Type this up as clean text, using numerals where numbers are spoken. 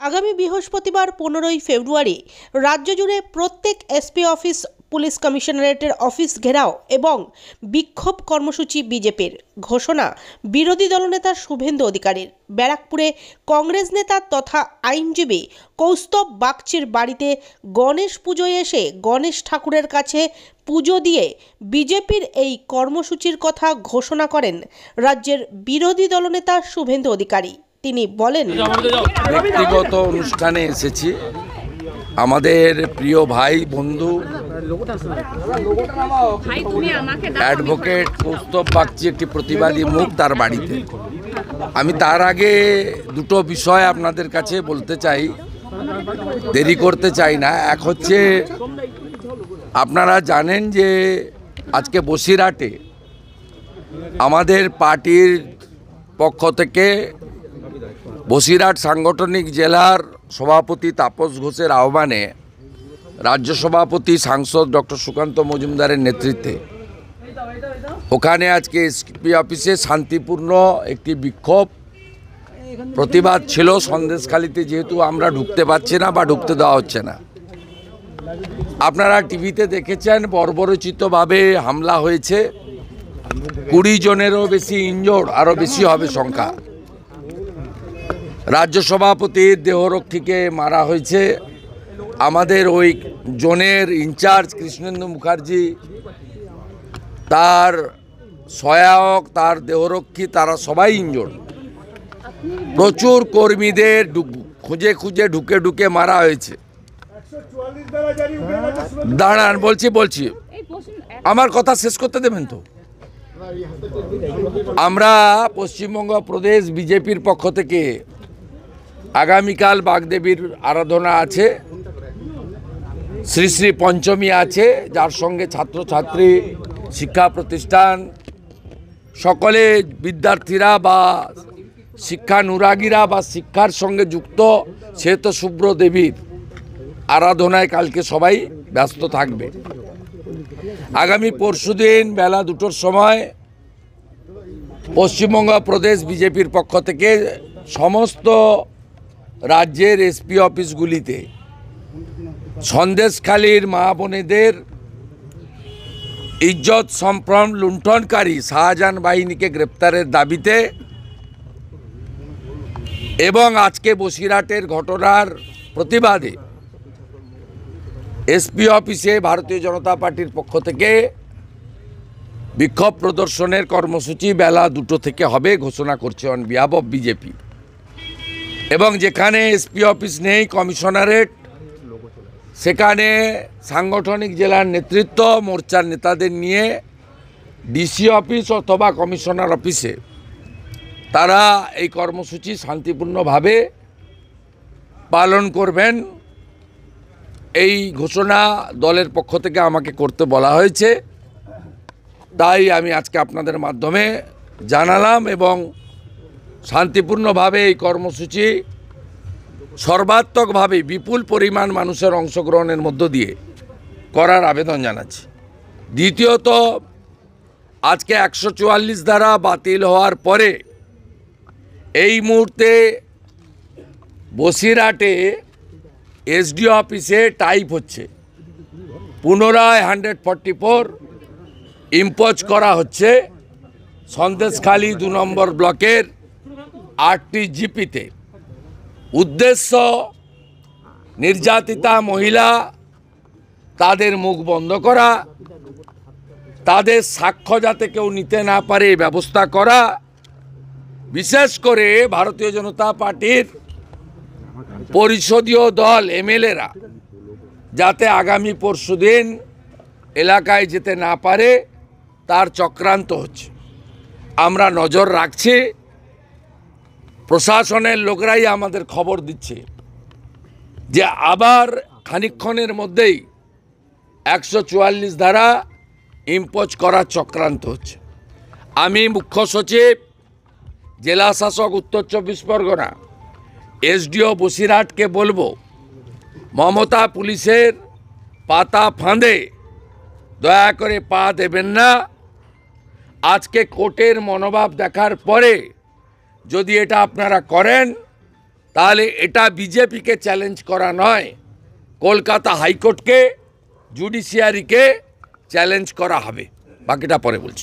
আগামী বৃহস্পতিবার 15ই ফেব্রুয়ারি রাজ্য জুড়ে প্রত্যেক এসপি অফিস, পুলিশ কমিশনারেটের অফিস ঘেরাও এবং বিক্ষোভ কর্মসূচি বিজেপির। ঘোষণা বিরোধী দলনেতা শুভেন্দু অধিকারীর। ব্যারাকপুরে কংগ্রেস নেতা তথা আইনজীবী কৌস্তব বাগচির বাড়িতে গণেশ পুজোয় এসে গণেশ ঠাকুরের কাছে পুজো দিয়ে বিজেপির এই কর্মসূচির কথা ঘোষণা করেন রাজ্যের বিরোধী দলনেতা শুভেন্দু অধিকারী। তিনি বলেন, ব্যক্তিগত অনুষ্ঠানে এসেছি। আমাদের প্রিয় ভাই বন্ধু অ্যাডভোকেট কৌস্তব বাগচি একটি প্রতিবাদী মুখ তার বাড়িতে। আমি তার আগে দুটো বিষয় আপনাদের কাছে বলতে চাই, দেরি করতে চাই না। এক হচ্ছে, আপনারা জানেন যে আজকে বসিরহাটে আমাদের পার্টির পক্ষ থেকে বসিরহাট সাংগঠনিক জেলার সভাপতি তাপস ঘোষের আহ্বানে রাজ্য সভাপতি সাংসদ ডক্টর সুকান্ত মজুমদারের নেতৃত্বে ওখানে আজকে এসপি অফিসে শান্তিপূর্ণ একটি বিক্ষোভ প্রতিবাদ ছিল। সন্দেশখালিতে যেহেতু আমরা ঢুকতে পারছি না বা ঢুকতে দেওয়া হচ্ছে না, আপনারা টিভিতে দেখেছেন বর্বরোচিতভাবে হামলা হয়েছে। 20 জনেরও বেশি ইনজোর্ড, আরও বেশি হবে সংখ্যা। রাজ্য সভাপতির দেহরক্ষীকে মারা হয়েছে। আমাদের ওই জোনের ইনচার্জ কৃষ্ণেন্দু মুখার্জি, তার সহায়ক, তার দেহরক্ষী, তারা সবাই ইনজোর্ড। প্রচুর কর্মীদের খুঁজে খুঁজে ঢুকে ঢুকে মারা হয়েছে। দাঁড়ান, বলছি আমার কথা শেষ করতে দেবেন তো। আমরা পশ্চিমবঙ্গ প্রদেশ বিজেপির পক্ষ থেকে আগামীকাল বাগদেবীর আরাধনা আছে, শ্রী শ্রী পঞ্চমী আছে, যার সঙ্গে ছাত্রছাত্রী, শিক্ষা প্রতিষ্ঠান, সকলে বিদ্যার্থীরা বা শিক্ষানুরাগীরা বা শিক্ষার সঙ্গে যুক্ত শ্বেতশুভ্র দেবীর আরাধনায় কালকে সবাই ব্যস্ত থাকবে। আগামী পরশুদিন বেলা 2টোর সময় পশ্চিমবঙ্গ প্রদেশ বিজেপির পক্ষ থেকে সমস্ত রাজ্যের এসপি অফিসগুলিতে সন্দেশখালীর মা বোনেদের ইজ্জত সম্ভ্রম লুণ্ঠনকারী শাহজাহান বাহিনীকে গ্রেপ্তারের দাবিতে এবং আজকে বসিরহাটের ঘটনার প্রতিবাদে এসপি অফিসে ভারতীয় জনতা পার্টির পক্ষ থেকে বিক্ষোভ প্রদর্শনের কর্মসূচি বেলা 2টো থেকে হবে, ঘোষণা করছে অন বিহাফ অফ বিজেপি। এবং যেখানে এসপি অফিস নেই, কমিশনারেট, সেখানে সাংগঠনিক জেলার নেতৃত্ব মোর্চার নেতাদের নিয়ে ডিসি অফিস অথবা কমিশনার অফিসে তারা এই কর্মসূচি শান্তিপূর্ণভাবে পালন করবেন। এই ঘোষণা দলের পক্ষ থেকে আমাকে করতে বলা হয়েছে, তাই আমি আজকে আপনাদের মাধ্যমে জানালাম এবং শান্তিপূর্ণভাবে এই কর্মসূচি সর্বাত্মকভাবে বিপুল পরিমাণ মানুষের অংশগ্রহণের মধ্য দিয়ে করার আবেদন জানাচ্ছি। দ্বিতীয়ত, আজকে 144 ধারা বাতিল হওয়ার পরে এই মুহূর্তে বসিরহাটে এসডিও অফিসে টাইপ হচ্ছে, পুনরায় 144 ইম্পোজ করা হচ্ছে সন্দেশখালী 2 নম্বর ব্লকের 8টি জিপিতে। উদ্দেশ্য, নির্যাতিতা মহিলা, তাদের মুখ বন্ধ করা, তাদের সাক্ষ্য যাতে কেউ নিতে না পারে ব্যবস্থা করা। বিশেষ করে ভারতীয় জনতা পার্টির পরিষদীয় দল এমএলএরা যাতে আগামী পরশুদিন এলাকায় যেতে না পারে তার চক্রান্ত হচ্ছে। আমরা নজর রাখছি, প্রশাসনের লোকরাই আমাদের খবর দিচ্ছে যে আবার খানিকক্ষণের মধ্যেই 144 ধারা ইম্পোজ করার চক্রান্ত হচ্ছে। আমি মুখ্য সচিব, জেলা শাসক উত্তর 24 পরগনা, এসডিও বসিরহাটকে বলবো, মমতা পুলিশের পাতা ফাঁদে দয়া করে পা দেবেন না। আজকে কোর্টের মনোভাব দেখার পরে যদি এটা আপনারা করেন তাহলে এটা বিজেপিকে চ্যালেঞ্জ করা নয়, কলকাতা হাইকোর্টকে, জুডিশিয়ারিকে চ্যালেঞ্জ করা হবে। বাকিটা পরে বলছি।